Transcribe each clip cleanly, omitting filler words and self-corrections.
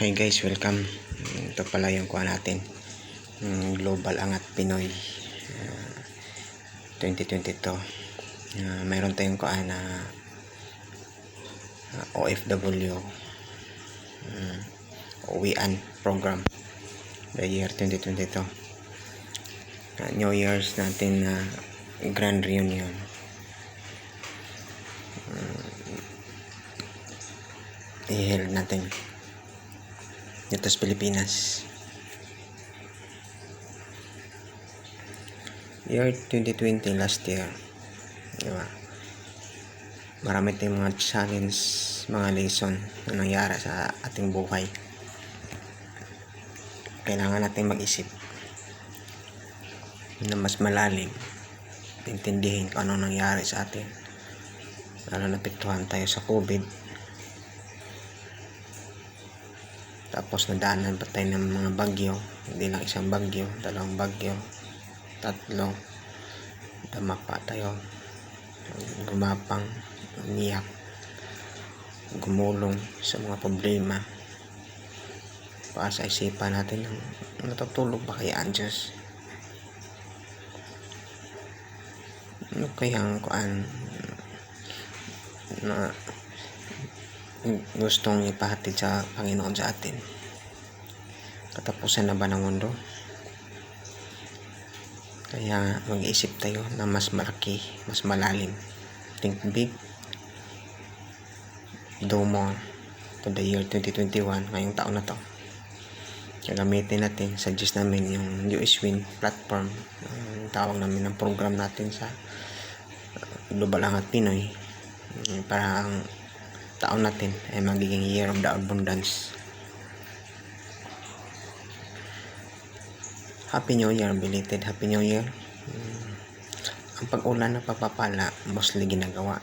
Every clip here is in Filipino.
Hi guys, welcome. Ito pala yung kuha natin, Global Angat Pinoy 2022. Mayroon tayong kuha na OFW Uwian program the year 2022. New Year's natin na grand reunion. I-held natin dito sa Pilipinas. Year 2020, last year, diba? Marami tayong mga challenge, mga lesson na nangyari sa ating buhay. Kailangan natin mag-isip na mas malalim, intindihin kung ano nangyari sa atin, lalo napektuhan tayo sa COVID. Tapos nadaanan pa tayo ng mga bagyo, hindi lang isang bagyo, dalawang bagyo, tatlo. Damapa tayo, gumapang, umiyak, gumulong sa mga problema. Para sa isipan natin, natutulog ba kaya ang Diyos? Ano kayang kuan na gustong ipahatid sa Panginoon sa atin? Katapusan na ba ng mundo? Kaya mag-iisip tayo na mas malaki, mas malalim. Think big, do more to the year 2021, ngayong taon na to. Kaya gamitin natin, suggest namin yung US Win platform, tawag namin ng program natin sa Global Angat Pinoy, para ang taon natin ay magiging year of the abundance. Happy New Year, belated Happy New Year. Ang pag-ulan na papapala, mostly ginagawa.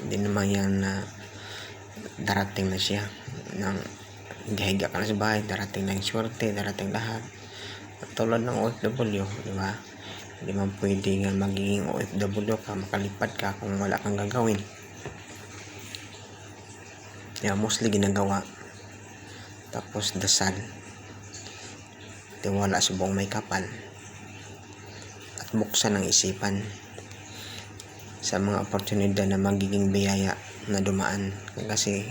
Hindi naman yan na darating na siya. Higa ka na sa bahay, darating na yung swerte, darating lahat. Tulad ng OFW, di ba? Hindi man pwede nga magiging OFW ka, makalipad ka kung wala kang gagawin. Kaya mostly ginagawa. Tapos dasal, tiwala sa buong may kapal, at buksan ang isipan sa mga oportunidad na magiging biyaya na dumaan. Kasi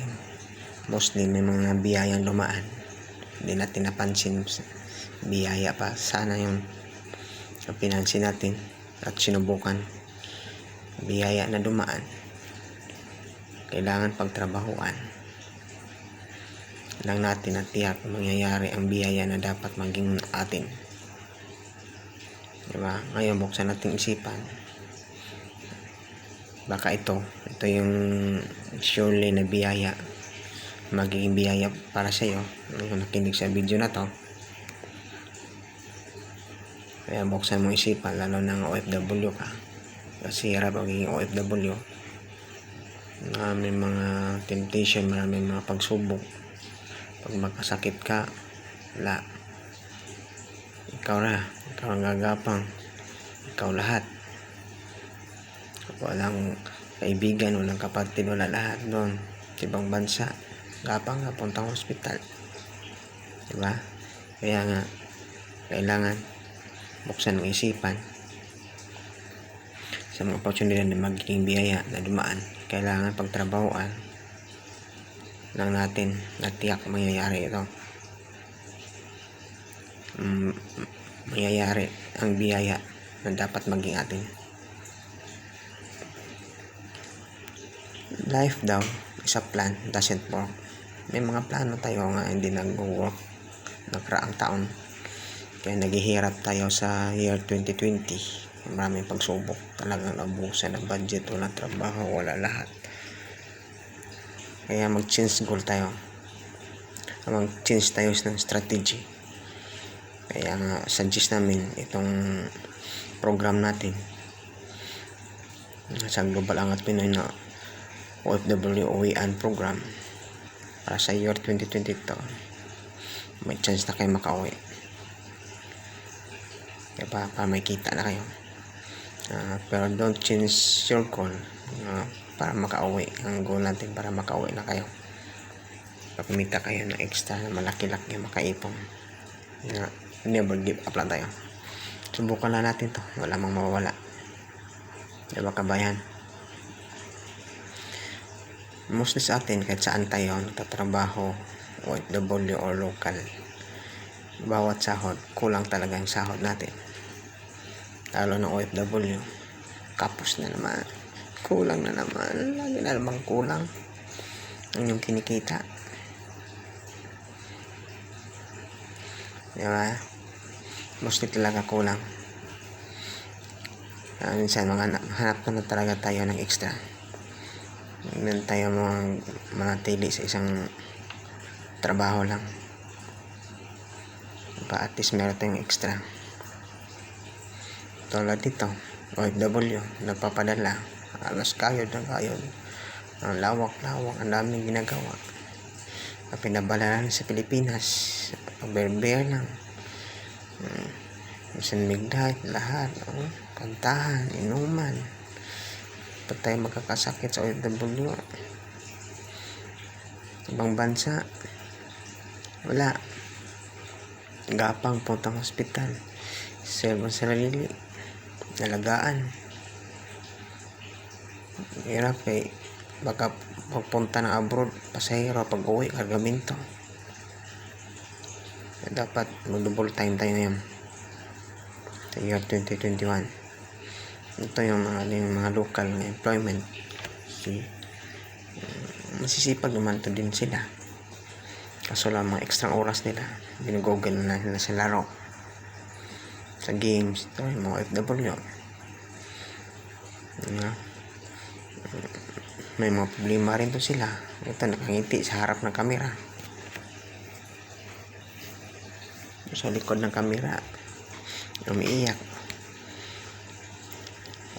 mostly may mga biyayang dumaan, hindi natin napansin. Biyaya pa sana yung pinansin natin at sinubukan. Biyaya na dumaan, kailangan pagtrabahuan lang natin at tiyak mangyayari ang biyaya na dapat maging atin. Diba? Ngayon buksan natin isipan. Baka ito yung surely na biyaya, magiging biyaya para sa iyo kung nakinig sa video na to. Kaya buksan mo isipan, lalo ng OFW ka, kasi hirap magiging OFW. Maraming mga temptation, maraming mga pagsubok. Pag magkasakit ka, wala, ikaw ang gagapang, ikaw lahat. Walang kaibigan, walang kapatid, wala lahat doon sa ibang bansa. Gapang nga, puntang hospital, diba? Kaya nga kailangan buksan ng isipan sa mga oportunidad na magiging biyaya na dumaan. Kailangan pagtrabahuan lang natin na tiyak mangyayari ito. Mangyayari ang biyaya na dapat maging atin. Life daw is a plan, doesn't work. May mga plano tayo nga hindi nag-work nakaraang taon. Kaya naghihirap tayo sa year 2020. Maraming pagsubok, talagang nabusan ng budget, walang trabaho, wala lahat. Kaya mag-change goal tayo, mag-change tayo ng strategy. Kaya nga suggest namin itong program natin sa Global Angat Pinoy na OFW Uwian program para sa year 2022. May chance na kayo makauwi, diba? Para may kita na kayo. Pero don't change your goal para makauwi. Ang goal natin para makauwi na kayo. kumita kayo ng extra na malaki-laki makaipon. Never give up lang tayo. Subukan lang natin to, wala mang mawawala. Diba kabayan? Mostly sa atin, kahit saan tayo nagtatrabaho, OFW or local, bawat sahod, kulang talaga yung sahod natin. Lalo ng OFW, kapos na naman, kulang na naman, lagi na naman kulang ang yung kinikita. Diba? Mostly talaga kulang. Minsan hanap na talaga tayo ng extra. Hindi tayo manatili sa isang trabaho lang. At least meron tayong extra. Tulad dito, OFW, nagpapadala. Alas kayod ng kayod. Ang lawak-lawak, ang daming ginagawa. Pinabala lang sa Pilipinas. Pagberber lang. Minsan midnight, lahat. Kantahan, inuman. Pag tayo magkakasakit sa OFW, ibang bansa, wala. Gapang puntang hospital. Serban sa sarili. Nalagaan. Hirap eh. Baka pagpunta ng abroad, pasahero, pag-uwi, kargamento. Dapat mag-double time tayo ngayon. Sa year 2021. Ito yung mga local na employment. Masisipag naman to din sila. Kaso lang mga extra oras nila. Binugogel na nila sa laro. Sa games. Ito yung mga OFW. May mga problema rin to sila. Ito nakangiti sa harap ng kamera. Sa likod ng kamera, umiiyak.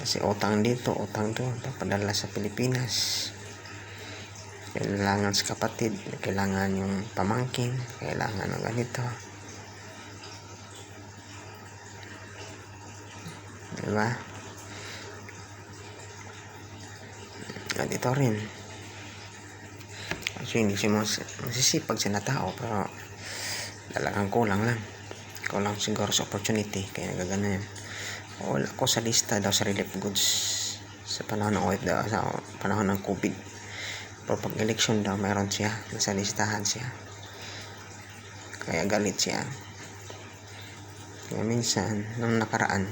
Kasi utang dito, utang doon. Papadala sa Pilipinas. Kailangan sa kapatid. Kailangan yung pamangkin. Kailangan ng ganito. Diba? At ito rin. Actually, hindi siya masisipag siya na tao. Pero talagang kulang lang. Kulang siguro sa opportunity. Kaya nagagano yan. Wala ko sa lista daw sa relief goods sa panahon ng OFW, sa panahon ng COVID. Pero pag election daw, mayroon siya. Nasa listahan siya. Kaya galit siya. Kaya minsan, nung nakaraan,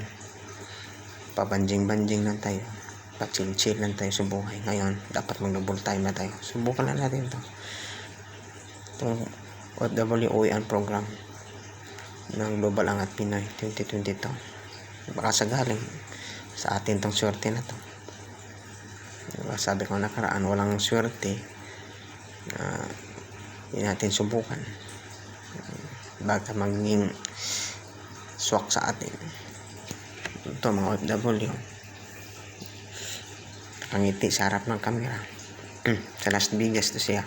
pabanjing-banjing lang tayo. Pa-chill-chill lang tayo sa buhay. Ngayon, dapat mag-double time na tayo. Subukan na natin ito. Itong OFW OEN program ng Global Angat Pinoy 2022. Baka sagaling sa atin tong swerte na to. Diba, sabi ko nakaraan, walang swerte. Hindi natin subukan. Baka maging swak sa atin. Ito mga OFW. Nakangiti sa harap ng kamera. Sa Las Vegas to siya.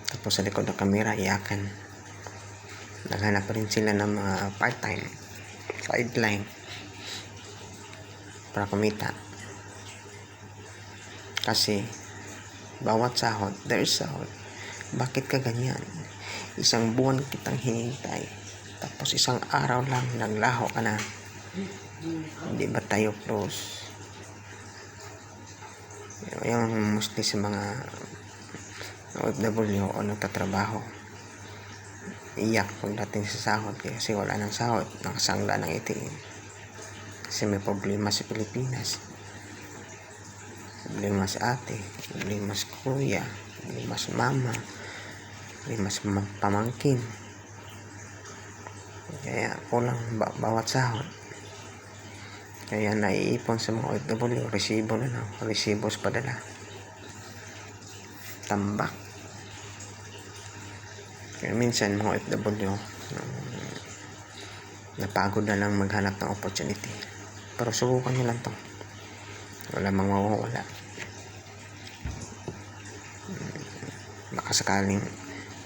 Tapos sa likod ng kamera, iyakan. Naghanap pa rin sila ng mga part-time, sideline, para kumita. Kasi, bawat sahod, there is sahod. Bakit ka ganyan? Isang buwan kitang hinintay. Tapos isang araw lang, naglaho ka na. Hindi ba tayo close? Yung mostly sa mga OFW o nagtatrabaho, iyak pagdating sa sahod kasi wala ng sahod, nakasangla ng itiin. Kasi may problema sa Pilipinas, problema sa ate, problema sa kuya, problema sa mama, problema sa pamangkin. Kaya kulang bawat sahod. Kaya naiipon sa mga OFW, resibo na lang, resibo sa padala, tambak. Kaya minsan mga OFW, napagod na lang maghanap ng opportunity. Pero subukan nyo lang to. Wala mang mawawala. Baka sakaling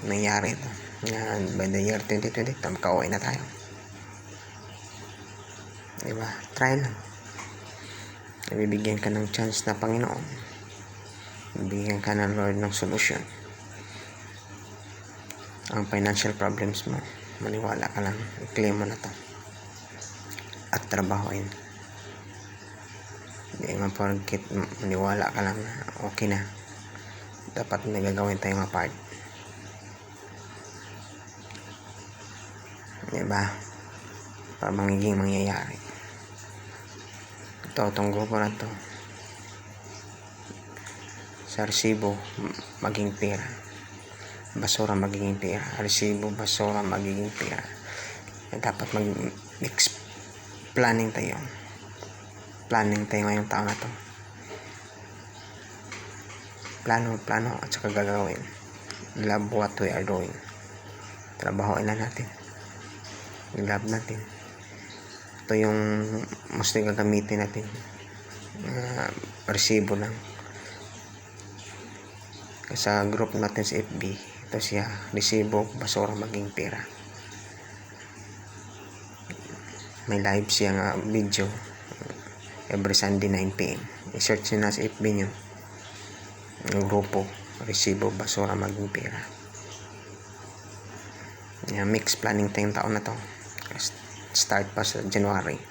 nangyari ito. Yan, by the year 2020, makauwi na tayo. Diba? Try lang. Nabibigyan ka ng chance na Panginoon. bigyan ka ng Lord ng solusyon. Ang financial problems mo, maniwala ka lang, i-claim mo na to at trabahoin. Hindi man porket maniwala ka lang, okay na. Dapat may gagawin tayong apart. Diba? Para magiging mangyayari. Itong grupo na to, sa resibo maging pera, basura magiging pera, resibo, basura magiging pera. Dapat mag-mix planning tayo ngayong taon na to. Plano at saka gagawin. Love what we are doing. Trabahoin na natin. Love natin. Ito yung mas gagamitin natin. Resibo lang. Sa group natin sa FB, ito siya, resibo, basura maging pera. May live siya video every Sunday 9 PM. I-search nyo na sa FB nyo yung grupo, resibo, basura maging pera. Mix planning tayong taon na to. Start pa sa January.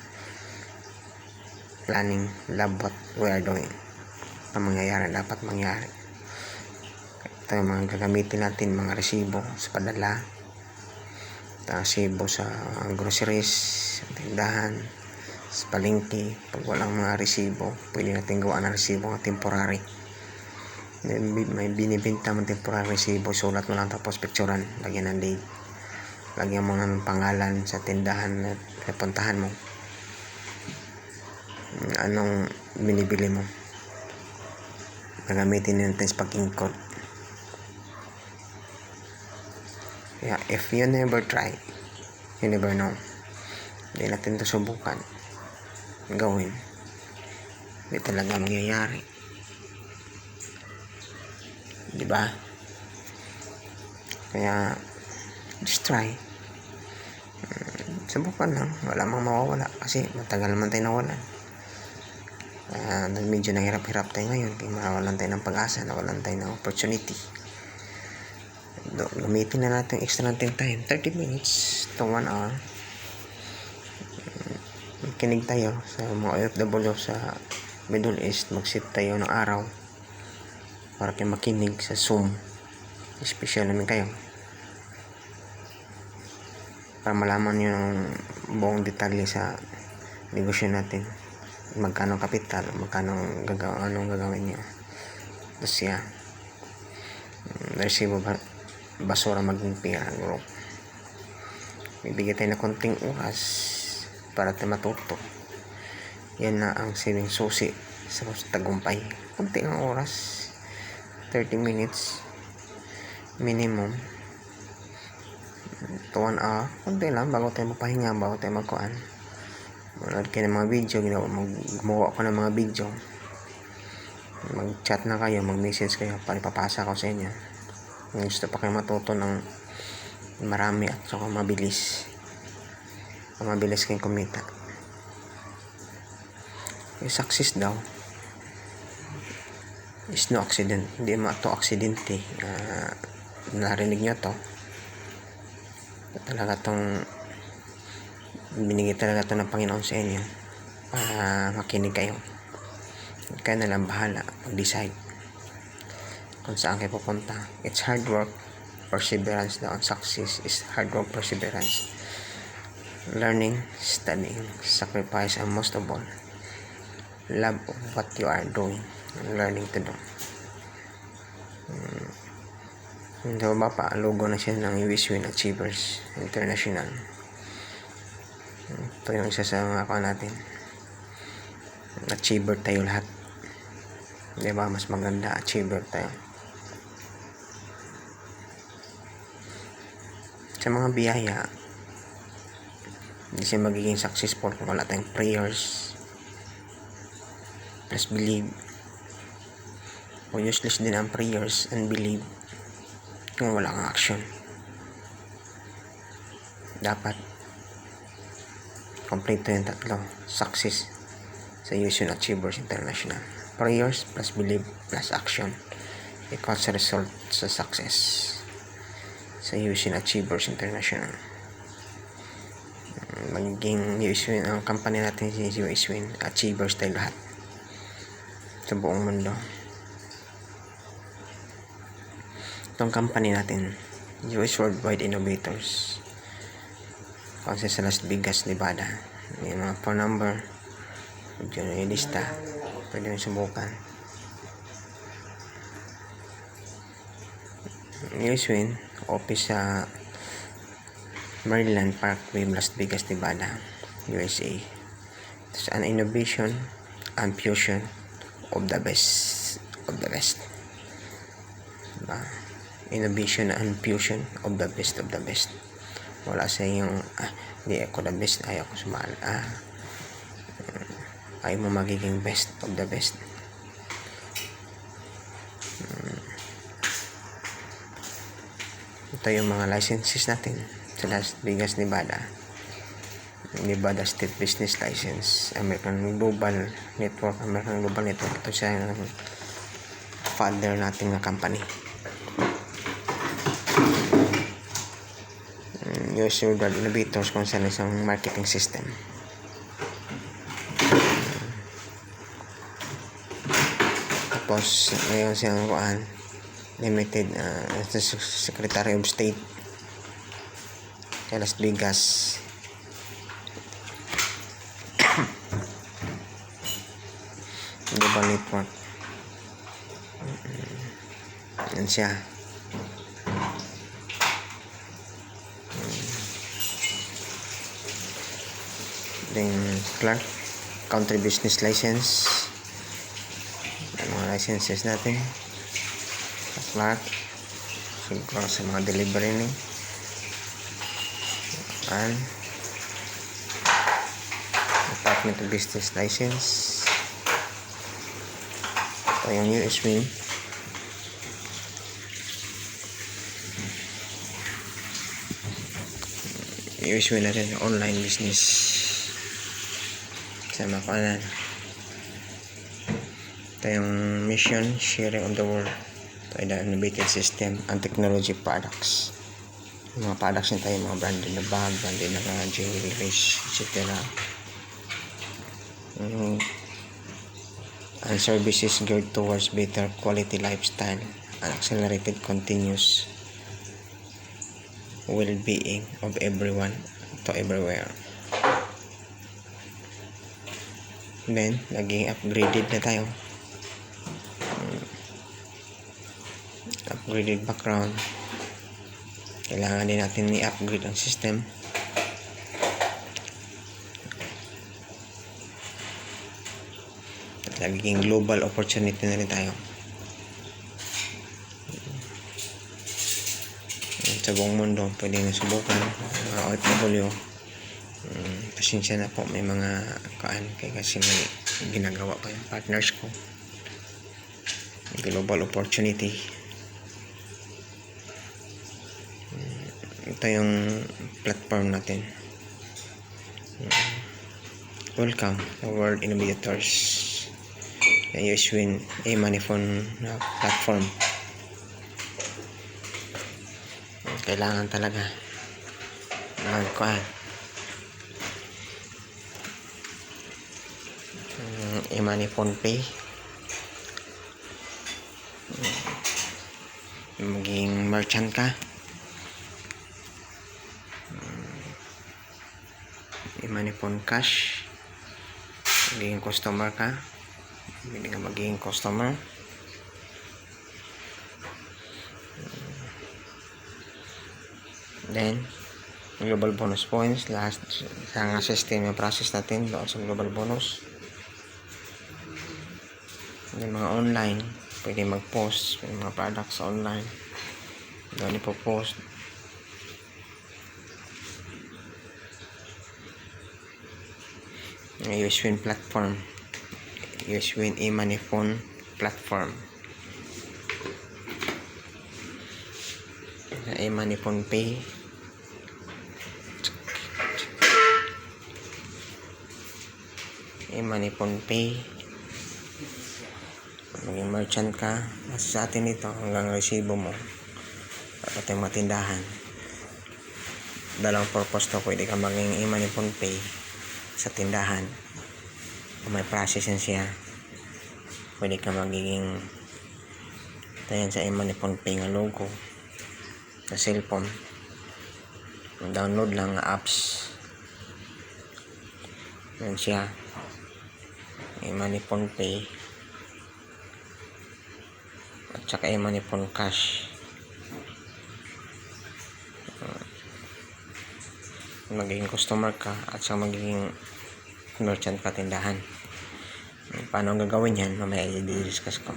Planning, love what we are doing. Ang mangyayari, dapat mangyari. Ito yung mga gagamitin natin, mga resibo sa padala, resibo sa groceries, tindahan, sa palengke. Pag walang mga resibo, pwede natin gawa ng resibo ng temporary. May binibenta mong temporary resibo, sulat mo lang tapos picturean, lagyan ng date, lagyan mo ng pangalan sa tindahan na napuntahan mo, anong binibili mo, gagamitin natin sa pag-encode. Yeah, if you never try, you never know. Hindi natin ito subukan gawin, hindi talaga mangyayari. Diba? Kaya just try. Subukan lang, wala mang mawawala kasi matagal naman tayo nawalan. Medyo nahirap-hirap tayo ngayon kaya mawalan tayo ng pag-asa, nawalan tayo ng opportunity. Gamitin na natin extra natin time, 30 minutes to 1 hour. Makinig tayo sa mga OFW sa Middle East, mag-set tayo ng araw para kayo makinig sa Zoom, special namin kayo, para malaman nyo ng buong detalye sa negosyo natin, magkano kapital, magkano anong gagawin nyo. Tapos resibo, basura maging pera group. Bibigyan tayo na konting oras para tayo matuto. Yan na ang siling susi sa tagumpay. Konting oras, 30 minutes minimum to 1 hour. Kunti lang bago tayo mapahinga, bago tayo magkuhan. Manood kayo ng mga video, gumawa ko ng mga video, mag-chat na kayo, mag-message kayo para ipapasa ko sa inyo. Kung gusto pa kayo matuto ng marami at saka mabilis kayong kumita. Yung success daw is no accident. Hindi ito aksidente. Narinig nyo to, talaga tong binigay talaga to ng Panginoon sa inyo para makinig kayo. Kaya na lang bahala mag-decide kung saan kayo pupunta. It's hard work, perseverance daw. Success is hard work, perseverance, learning, studying, sacrifice, and most of all, love what you are doing and learning to do. Hindi ba pa, logo na siya ng Wiswin Achievers International. Ito yung isa sa mga ako natin. Achiever tayo lahat. Di ba? Mas maganda, achiever tayo. Sa mga biyaya, hindi siya magiging successful kung wala tayong prayers plus believe. O useless din ang prayers and believe kung wala kang action. Dapat kompleto yung tatlo. Success sa Wiswin Achievers International. Prayers plus belief plus action equals result sa success sa USWIN Achievers International. Magiging USWIN ang company natin, si USWIN Achievers tayo lahat sa buong mundo. Itong company natin, US Worldwide Innovators, kasi sa Las Vegas, Nevada. May mga phone number, dyan yung lista, pwede nyo subukan. USWIN office sa Maryland Parkway, Las Vegas, Nevada, USA. It's an innovation and fusion of the best of the best. Diba? Innovation and fusion of the best. Wala sa yung hindi ako the best, ayaw ko sumali. Ayaw mo magiging best of the best. Ito yung mga licenses natin sa Las Vegas, Nevada. Nevada State Business License, American Global Network. Ito siya yung father natin na company. US Worldwide Innovators kung saan isang marketing system. Tapos ngayon siyang limited Secretary of State sa Las Vegas. Global Network. Yan siya. Then Clark Country Business License. Mga licenses natin sa Clark, siguro sa mga delivery ni and Department of Business License. Ito yung USWIN. USWIN natin online business sa makanan. Ito yung mission, sharing of the world. Ito ay the innovative system and technology products. Yung mga products nito yung mga branded na bag, branded na mga jewelries, etc. And services geared towards better quality lifestyle and accelerated continuous well-being of everyone to everywhere. Then, naging upgraded na tayo. Upgraded background. Kailangan din natin i-upgrade ang system. At naging global opportunity na rin tayo. Sa buong mundo, pwede na subukan mga OFW. Pasensya na po, may mga kasi may ginagawa pa yung partners ko. Global opportunity. Ito yung platform natin. Welcome to World Innovators. USWIN e-money phone platform. Kailangan talaga e-money phone pay, maging merchant ka, e-money phone cash, magiging customer ka, hindi ka magiging customer. Then global bonus points, last sa system yung process natin doon sa global bonus. Yung mga online, pwede mag-post yung mga products online, doon ipopost. USWIN platform, USWIN e-money phone platform, e-money phone pay, e-money phone pay, maging merchant ka. Kasi sa atin ito, hanggang resibo mo, dapat yung matindahan. Dalawang purpose to, pwede ka maging e-money phone pay sa tindahan. Kung may process yan siya, pwede ka magiging tayan sa e-money phone pay nga logo sa cellphone. Download lang apps. Yan siya, e-money phone pay at saka e-money phone cash. Magiging customer ka at saka magiging merchant ka tindahan. Paano ang gagawin yan? Mamaya i-discuss ko.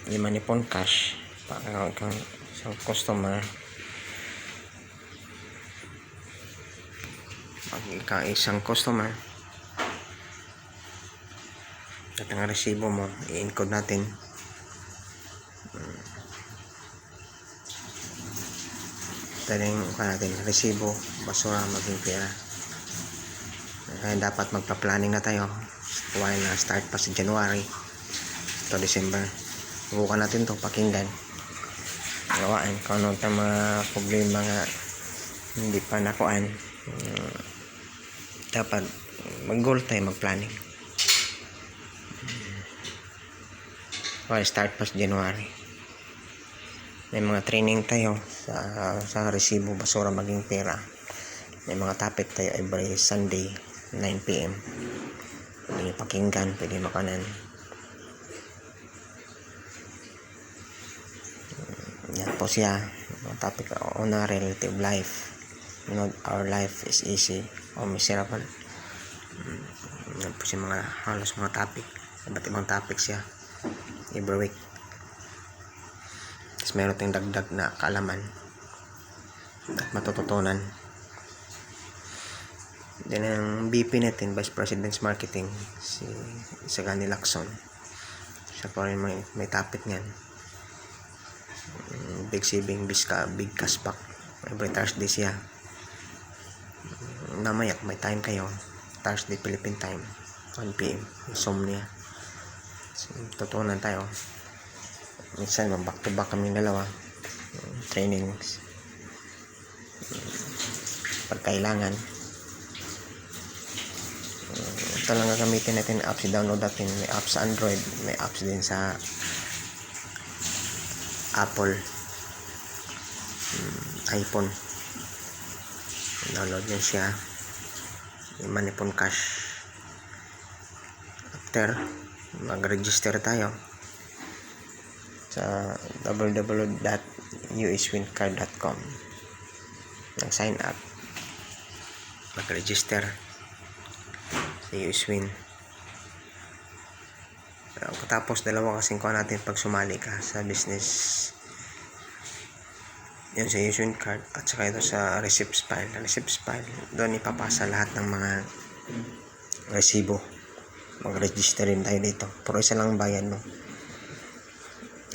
E-money phone cash, para kang isang customer, at ang resibo mo i-encode natin. Taling natin resibo, basura, maging pera. Kaya dapat magpa-planning na tayo. While na start pa sa January to December. Subukan natin to, pakinggan, gawaan kung ano ang mga problema nga hindi pa nakuan. Dapat mag-goal tayo, mag-planning. While start pa sa January, may mga training tayo sa resibo, basura, maging pera. May mga topic tayo every Sunday 9 PM. Pwede pakinggan, pwede makanan. Yan po siya, mga topic on a relative life. Not our life is easy or miserable. Yan po siya, mga halos mga topic, iba't ibang topic siya every week. Tapos meron tayong dagdag na kaalaman at matututunan. Then ang VP natin, Vice President's Marketing, si Sagani Lacson, siya po rin may topic niyan. Big saving, big cash back, every Thursday siya. Namaya kung may time kayo, Thursday Philippine time 1 PM, insomnia. So, tutunan tayo. Minsan back to back kami dalawa, trainings pag kailangan. Ito lang gagamitin natin apps, i-download natin. May apps sa Android, may apps din sa Apple, iPhone. Download nyo siya, e-money phone cash. After, mag-register tayo sa www.uswincard.com. Nag-sign up, mag-register sa USWin. Tapos dalawa kasing kuha natin pag sumali ka sa business. Yun sa USWin card at saka ito sa receipts file. Receipts file, doon ipapasa lahat ng mga resibo. Mag-register rin tayo dito. Pero isa lang bayad mo.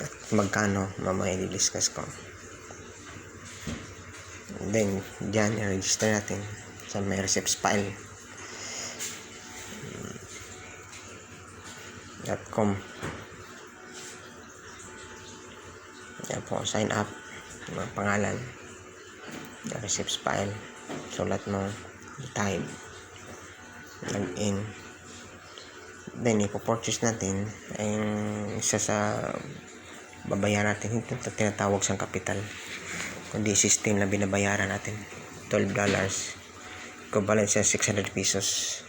At magkano, mamaya i-discuss ko. And then, dyan, i-register natin sa may receipts file. .com. Yan po, sign up, mga pangalan, the receipts file, sulat mo, type, log in. Then ipo-purchase natin ay isa sa babayaran natin, ito tinatawag sa kapital, kundi system na binabayaran natin, $12, equivalent sa 600 pesos.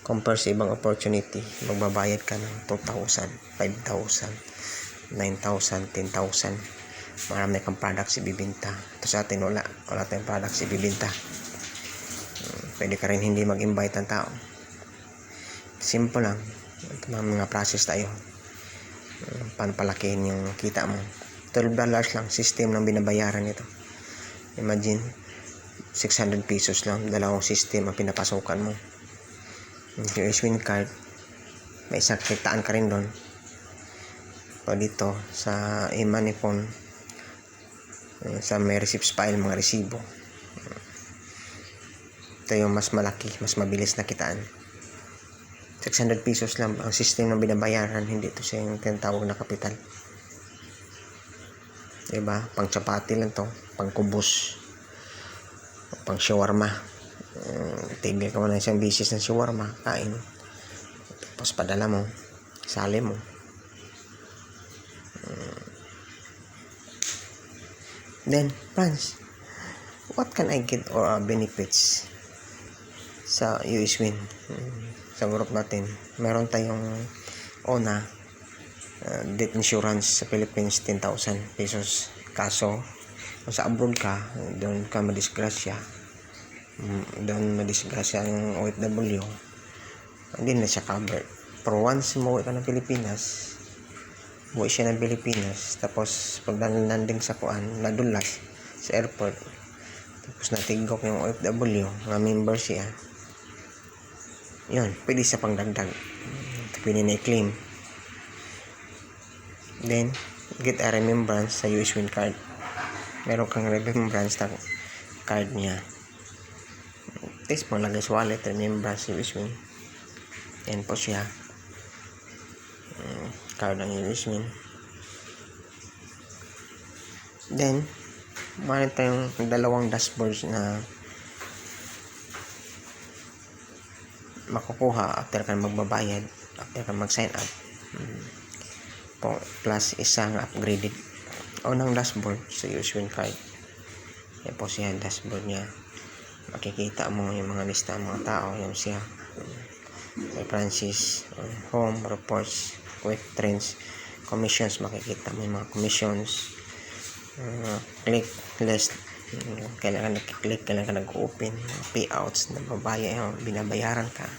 Compare sa ibang opportunity, magbabayad ka ng 2,000, 5,000, 9,000, 10,000. Marami kang products ibibinta. Ito sa atin wala tayong products ibibinta. Pwede ka rin hindi mag-invite ng tao. Simple lang. Ito mga process tayo. Panpalakihin yung kita mo. $12 lang, system ng binabayaran nito. Imagine, 600 pesos lang, dalawang system ang pinapasukan mo. Yung USWin card, may isang kitaan ka rin doon. O dito sa e-money phone, sa may receipts file, mga resibo, ito yung mas malaki, mas mabilis na kitaan. 600 pesos lang ang system ng binabayaran, hindi to siya yung tinatawag na kapital. Diba? Pang chapati lang to, pang kubos, pang shawarma. Tigil ka mo na isang bisis ng shawarma, kain. Tapos padala mo, sali mo. Then, Franz, what can I get or benefits sa US Win? Sa group natin, meron tayong death insurance sa Philippines, 10,000 pesos. Kaso, kung sa abroad ka, doon ka madisgrasya, yung OFW, hindi na siya covered. Pero once umuwi ka ng Pilipinas, tapos pag landing sa nadulas sa airport, tapos natigok yung OFW, nga member siya, yun, pwede sa pangdagdag, pwede na i-claim. Then, get a remembrance sa US Win card. Meron kang remembrance na card niya. Tapos maglagay sa wallet, remembrance sa US Win. Yan po siya. Card ng US Win. Then, meron tayong dalawang dashboards na makukuha after ka magbabayad, after ka mag-sign up. Plus isang upgraded unang dashboard sa US Win card. Yan po siya, dashboard niya. Makikita mo yung mga lista ng mga tao. Yan siya, may Francis, home, reports, quick trends, commissions. Makikita mo yung mga commissions, click list, kailangan nag-click, kailangan nag-open, payouts na binabayaran ka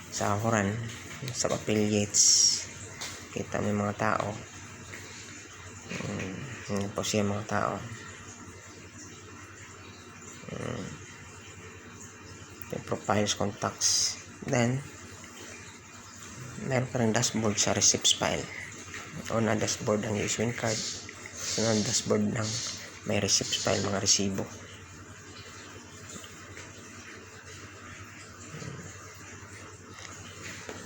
sa Horan, sa affiliates. Kita mo yung mga tao. Yun po siya, mga tao. Yung profiles, contacts. Then, meron pa rin dashboard sa receipts file. O na dashboard ng US Win card. So, na dashboard ng may receipts file, mga resibo.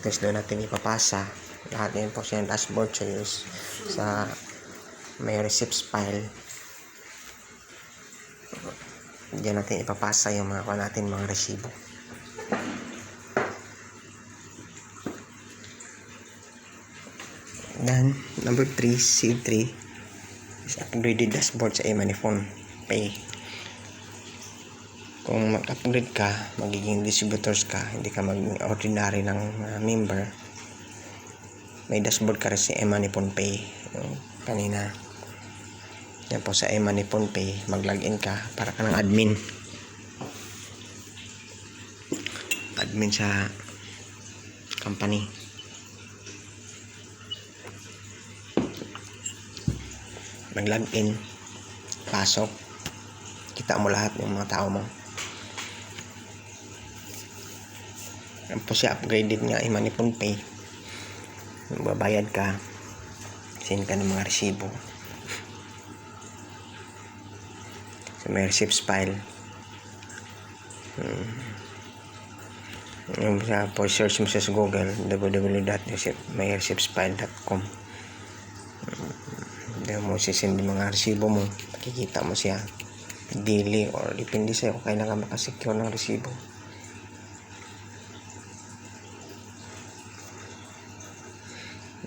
Tapos doon natin ipapasa lahat yan po siya dashboard sa may receipts file. Diyan natin ipapasa yung mga resibo. Then, number 3, C3 is upgraded dashboard sa e-money phone pay. Kung mag-upgrade ka, magiging distributors ka, hindi ka maging ordinary ng member, may dashboard ka rin sa e-money phone pay. Kanina, yan po sa e-money phone pay, mag-login ka para ka ng admin sa company. Mag-login, pasok, kita mo lahat ng mga tao mo. Yan po siya, upgraded nga e-money phone pay. Babayad ka, send ka ng mga resibo sa may receipts file. Yung sa search mo sa Google, www.myreceptsfile.com. Diyan mo sisend yung mga resibo mo, makikita mo siya daily, or depende sa'yo kung kailangan makasecure ng resibo.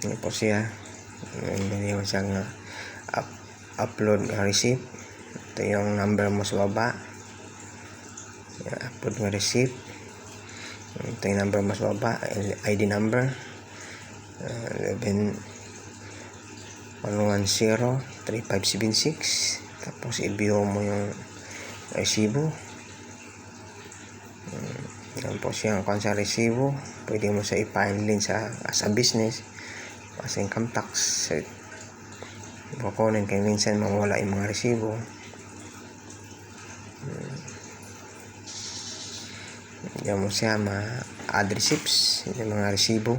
Yan po siya. Hindi mo siyang upload ng receipt. Ito yung number mo sa baba. Upload ng receipt. Ito yung number mo sa baba, ID number 11103576. Tapos i-view mo yung resibo. Yan po siya ang sa resibo. Pwede mo sa i-file din as a business, as income tax. Kukunin kay minsan mawala yung mga resibo. Yan mo siya add receipts, yung mga resibo,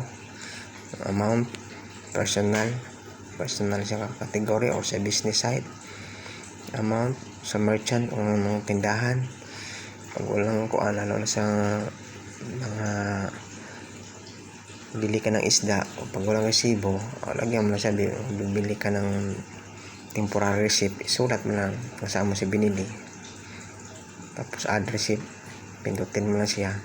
amount, personal siya category or sa business side, amount sa merchant o mga tindahan. Pag walang kuan, ano na sa mga bili ka ng isda, o pag walang resibo, lagyan mo na siya, bibili ka ng temporary receipt, isulat mo lang kung saan mo siya binili. Tapos add receipt, pindutin mo na siya.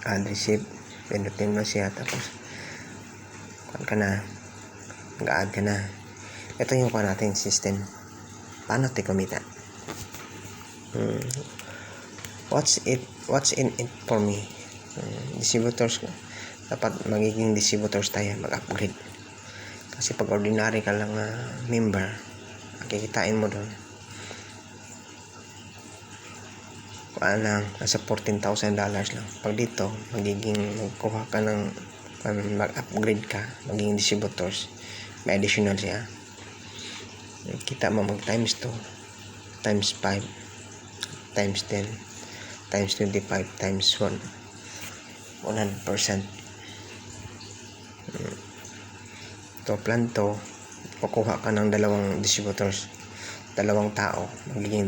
Add receipt, pindutin mo na siya. Tapos mag-add ka na. Ito yung natin system. Paano tayo kumita? What's in it for me? Distributors, dapat magiging distributors tayo, mag-upgrade. Kasi pag ordinary ka lang member, kikitain mo doon nasa $14,000 lang. Pag dito magkuha ka ng mag-upgrade ka, magiging distributors, may additional siya. Kita mo mag times 2, times 5, times 10, times 25, times 100%. To plan to, kukuha ka ng dalawang distributors, dalawang tao, magiging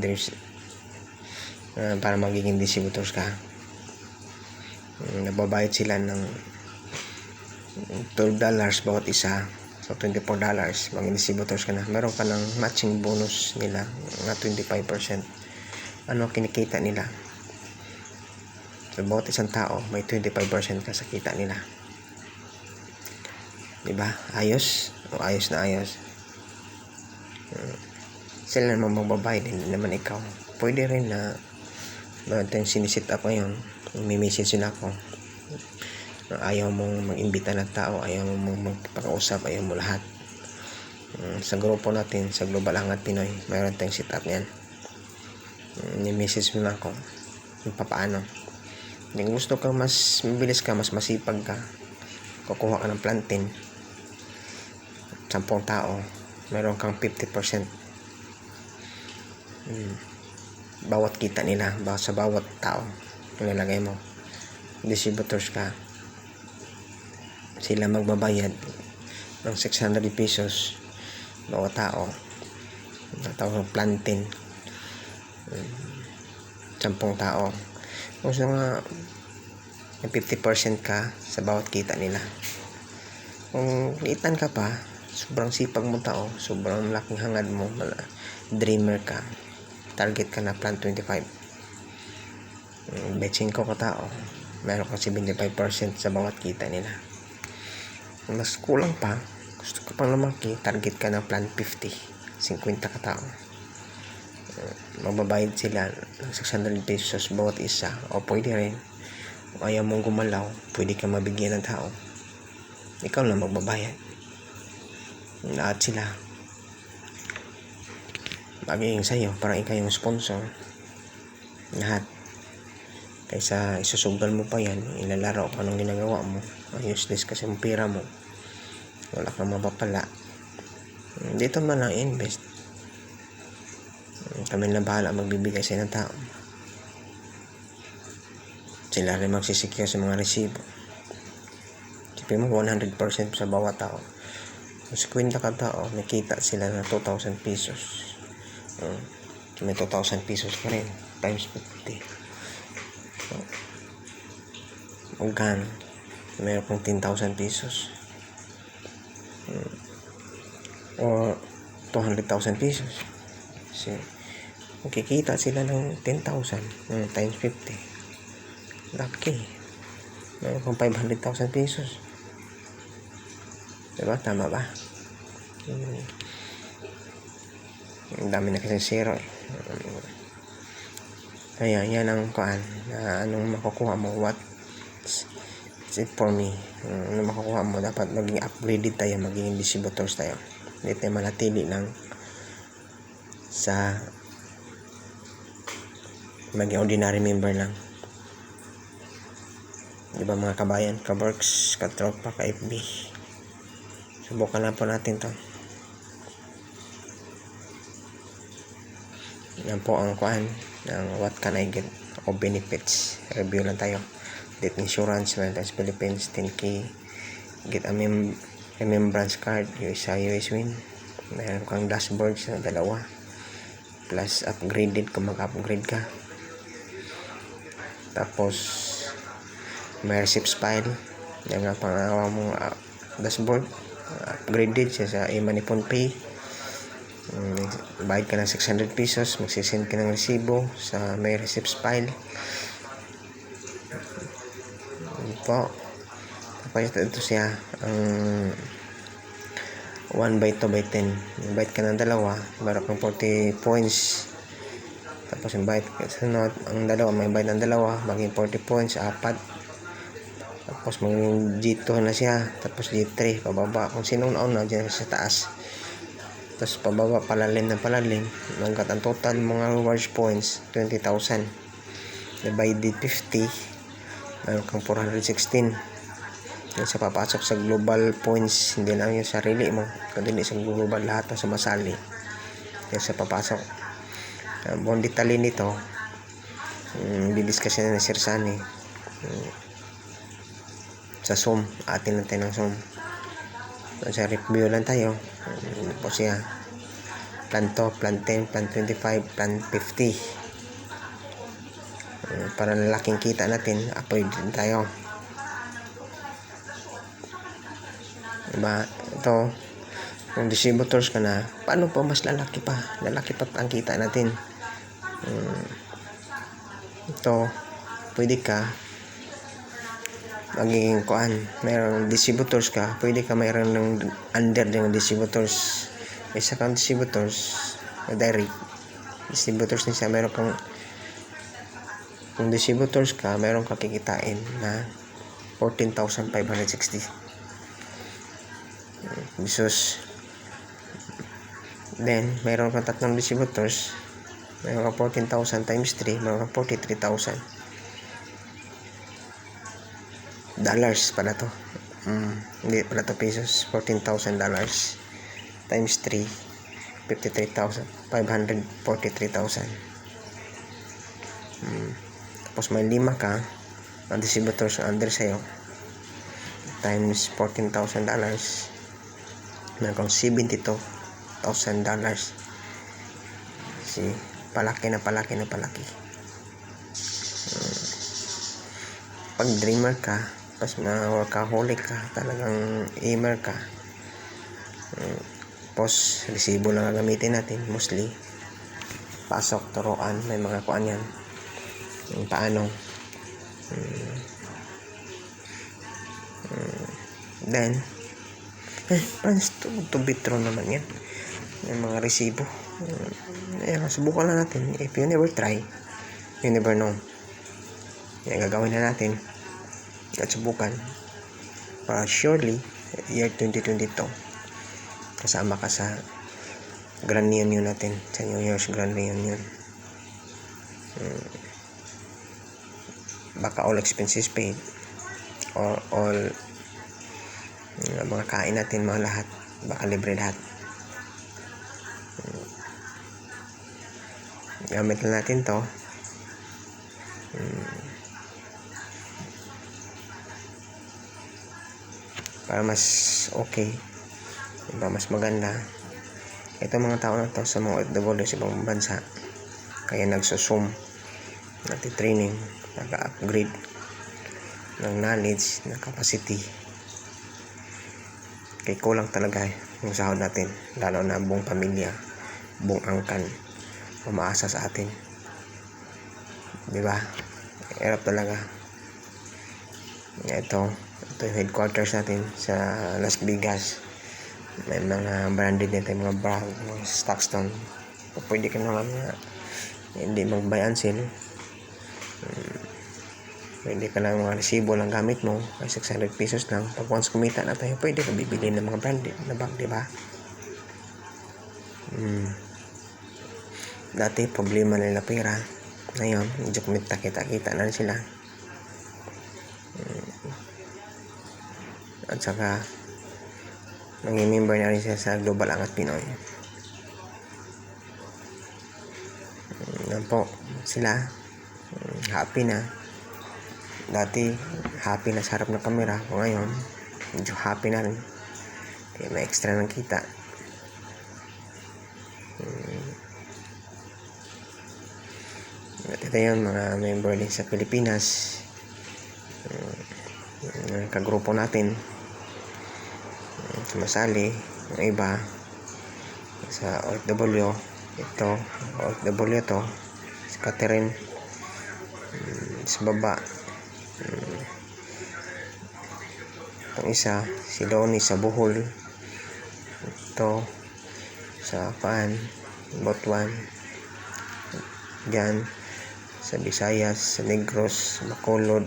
para magiging distributors ka. Nababayad sila ng $12 bawat isa, so $24, maging distributors ka na. Meron ka ng matching bonus nila na 25%. Ano kinikita nila? So bawat isang tao may 25% ka sa kita nila. Diba? Ayos na ayos. Sila naman magbabayad, hindi naman ikaw. Pwede rin na natin sinisit up ngayon, may message na ako, ayaw mong mag-imbita ng tao, ayaw mong magpakausap, ayaw mo lahat. Sa grupo natin, sa Global Angat Pinoy, mayroon tayong sit up yan. May message mo na ako kung paano. Kung gusto kang mas mabilis ka, mas masipag ka, kukuha ka ng plantain, 10 tao, meron kang 50%. Bawat kita nila, sa bawat tao nilalagay mo, distributors ka, sila magbabayad ng 600 pesos bawat tao. Natawag plantain, 10 tao. Kung nga 50% ka sa bawat kita nila. Kung liitan ka pa, sobrang sipag mo tao, sobrang laking hangad mo, dreamer ka, target ka na plan 25, betching ko ka tao, meron kang 75% sa bawat kita nila. Mas kulang pa, gusto ka pang lumaki, target ka na plan 50, 50 ka tao, magbabayad sila ng 600 pesos bawat isa. O pwede rin, kung ayaw mong gumalaw, pwede ka mabigyan ng tao, ikaw lang magbabayad, lahat sila magiging sa'yo, para ikaw yung sponsor lahat. Kaysa isusugal mo pa yan, ilalaro ka nung ginagawa mo, useless kasi yung pera mo, wala kang mapapala. Dito man lang invest, kami na bahala magbibigay sa ng tao, sila rin magsisecure sa mga resibo. Sipin mo 100% sa bawat tao, kung 50 ka tao, nakita sila na 2,000 pesos. May 2,000 pesos pa rin times 50. So, magkano? Meron kong 10,000 pesos or 200,000 pesos. So, makikita sila ng 10,000 times 50. Laki. Meron kong 500,000 pesos. Diba? Tama ba? Ang dami na kasi zero eh. Kaya yan ang anong makukuha mo, what's it for me. Ano makukuha mo, dapat maging upgraded tayo, maging distributors tayo, hindi tayo manatili lang sa maging ordinary member lang. Diba mga kabayan, kaworks, katropa, ka-FB, subukan na po natin to. Yan po ang ng what can I get o benefits. Review lang tayo. Death insurance, Valentine's Philippines, 10K. Get a remembrance card, USA win. Meron kang dashboards na 2. Plus upgraded kung mag-upgrade ka. Tapos may receipts file, Yan nga pangawa mong dashboard. Upgraded siya sa e-money PhonePe. Bayad ka ng 600 pesos, magsisend ka ng resibo sa may receipts file. Po. Tapos ito siya ang 1 by 2 by 10. Bayad ka ng dalawa, meron kang 40 points. Tapos yung bayad ka sunod, ang dalawa, may bayad ng dalawa, maging 40 points, 4. Tapos maging G2 na siya, tapos G3 pababa. Kung sinong nauna dyan sa taas, tapos pababa, palalim na palalim, hanggat ang total mga rewards points 20,000 divided 50, meron kang 416. Yan sa papasok sa global points, hindi lang yung sarili mo, kundi sa global lahat na sumasali. Yan sa papasok. Buong detalye nito didiscuss na ni Sir Sunny sa Zoom. Atin natin ng Zoom. Sa review lang tayo. Po siya plan 2, plan 10, plan 25, plan 50. Para lalaking kita natin, upgrade din tayo. Diba? Ito, kung distributors ka na, paano pa mas lalaki pa ang kita natin. Ito, pwede ka magiging kuan, mayroong distributors ka, pwede ka mayroon ng under ng distributors. Isa kang distributors direct distributors din siya, mayroon kang, kung distributors ka, mayroon kang kikitain na 14,560 pesos. Then mayroon kang tatlong distributors, mayroon kang 14,000 times 3, mayroon kang 43,000 dollars pala to. Hindi pala to pesos. 14,000 dollars times 3, 53,000, 543,000. Tapos may 5 ka ang distributors under sa'yo, times 14,000 dollars, meron kang 72,000 dollars. See, palaki na palaki. Pag dreamer ka, pas na workaholic ka, talagang aimer ka, tapos resibo lang gagamitin natin mostly. Pasok, turuan, may mga kuan yan, yung paano. Then plans to withdraw naman yan, yung mga resibo. Subukan lang natin. If you never try, you never know. Yan, gagawin na natin at subukan para surely year 2022 kasama ka sa Grand Reunion natin, sa New Year's Grand Reunion. Baka all expenses paid, or all mga kain natin, mga lahat, baka libre lahat. Gamit na natin to. Para mas okay, diba, mas maganda. Ito mga tao na to sa mga OFW sa ibang bansa, kaya nagsusum, nati-training, nag-upgrade ng knowledge, ng capacity. Kaya kulang talaga yung sahod natin, lalo na buong pamilya, buong angkan umaasa sa atin, diba? Hirap talaga. Ito yung headquarters natin sa Las Vegas. May mga branded nito, mga brand, mga Stockstone. Pwede ka naman hindi mag-buy and sell. Pwede ka lang mga resibo lang gamit mo, ay 600 pesos lang. Pag once kumita na tayo, pwede ka bibili ng mga branded na bag, diba? Dati problema nila pera, ngayon medyo kita na sila. At saka nag-member na rin siya sa Global Angat Pinoy. Yan po sila, happy na. Dati happy na sa harap ng camera, ngayon medyo happy na rin, kaya may extra ng kita. At ito yun, mga member din sa Pilipinas. kagrupo natin sumasali. Yung iba sa OFW, ito OFW to si Catherine sa baba. Itong isa si Loni sa Bohol, ito sa Butuan, dyan sa Visayas, sa Negros, sa Bacolod,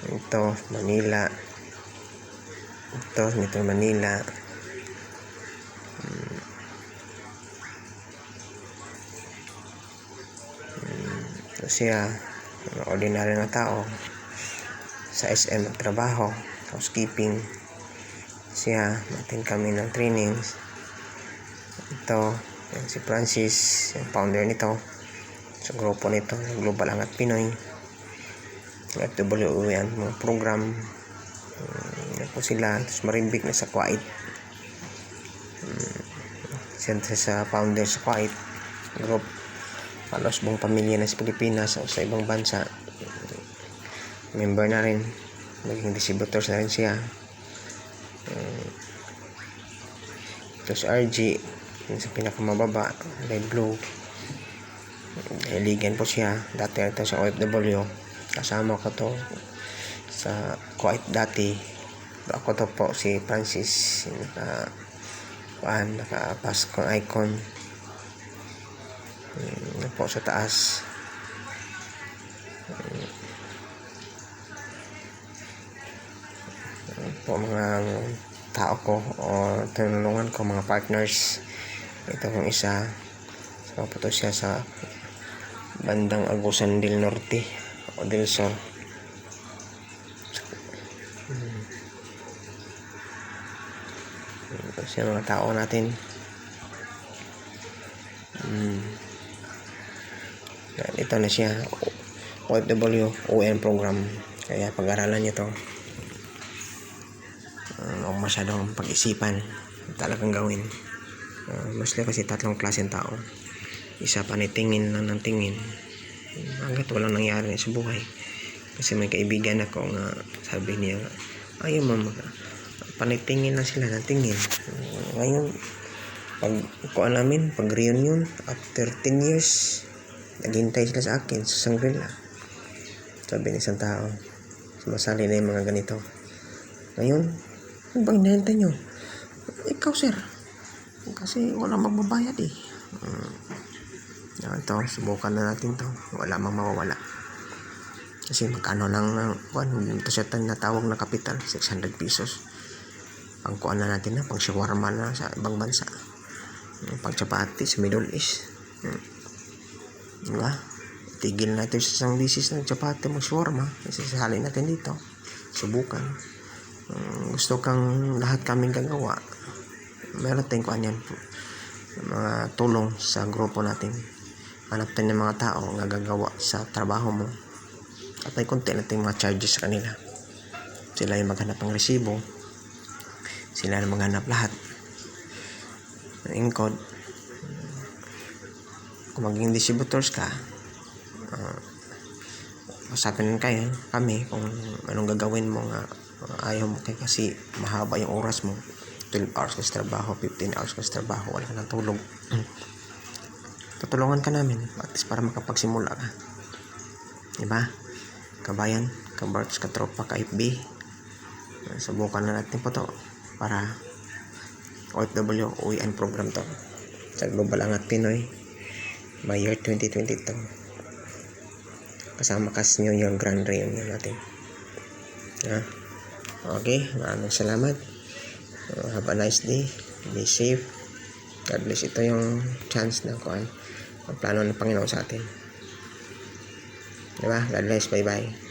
ito Manila, ito Metro Manila, ito siya ordinary na tao sa SM trabaho, housekeeping siya, natin kami ng trainings. Ito yan si Francis, yung founder nito sa grupo nito, Global Angat Pinoy FW. Yan mga program po sila. Tapos Marimbik na sa Kuwait, siyempre sa founder sa Kuwait group. Halos buong pamilya na sa Pilipinas o sa ibang bansa, member na rin, naging distributors na rin siya. Tapos RG sa pinakamababa, light blue, ligan po siya. Dati ito sa OFW, kasama ko to sa Kuwait dati. Ako to po si Francis, naka-pass kong icon po sa taas. Po mga tao ko o tinulungan ko, mga partners. Ito kong isa, so po to siya sa bandang Agusan del Norte o del Sur. Ito siya mga tao natin. Ito na siya, OFW UN program. Kaya pag-aralan nyo to, huwag masyadong pag-isipan, talagang gawin. Mostly kasi tatlong klaseng tao. Isa panitingin lang ng tingin hanggat walang nangyari sa buhay. Kasi may kaibigan ako nga sabi niya, ayaw mama, panitingin lang sila ng tingin. Ngayon pag kuha namin, pag reunion after 10 years, naghintay sila sa akin sa Shangri-La. Sabi ng isang tao, sumasali na yung mga ganito. Ngayon, ano bang hinahintay nyo? Ikaw sir, kasi wala magbabayad eh. Ito, subukan na natin to. Wala mang mawawala. Kasi magkano lang ito siya natawag na kapital, 600 pesos. Pang kuha na natin na, pang shawarma na sa ibang bansa, pang chapati sa Middle East. Diba? Tigil natin sa isang bisis ng chapati mo shawarma, kasi sasali natin dito, subukan. Gusto kang lahat kaming gagawa, meron tayong kuha niyan, mga tulong sa grupo natin. Hanap tayo ng mga tao nga gagawa sa trabaho mo at may konti natin mga charges sa kanila. Sila yung maghanap ng resibo, sila yung maghanap lahat ng incode. Kung maging distributors ka, usapin kayo kami kung anong gagawin mo nga ayaw mo kasi mahaba yung oras mo. 12 hours ka sa trabaho, 15 hours ka sa trabaho, wala ka ng tulog. Tutulungan ka namin at least para makapagsimula ka, diba? Kabayan, kabarts, katropa, ka-FB, subukan na natin po to para OFW UN program to sa Global Angat Pinoy by year 2022. Kasama kas New Year Grand Reunion natin. Okay, maraming salamat. Have a nice day. Be safe. God bless. Ito yung chance na ang plano ng Panginoon sa atin. Diba? God bless. Bye bye.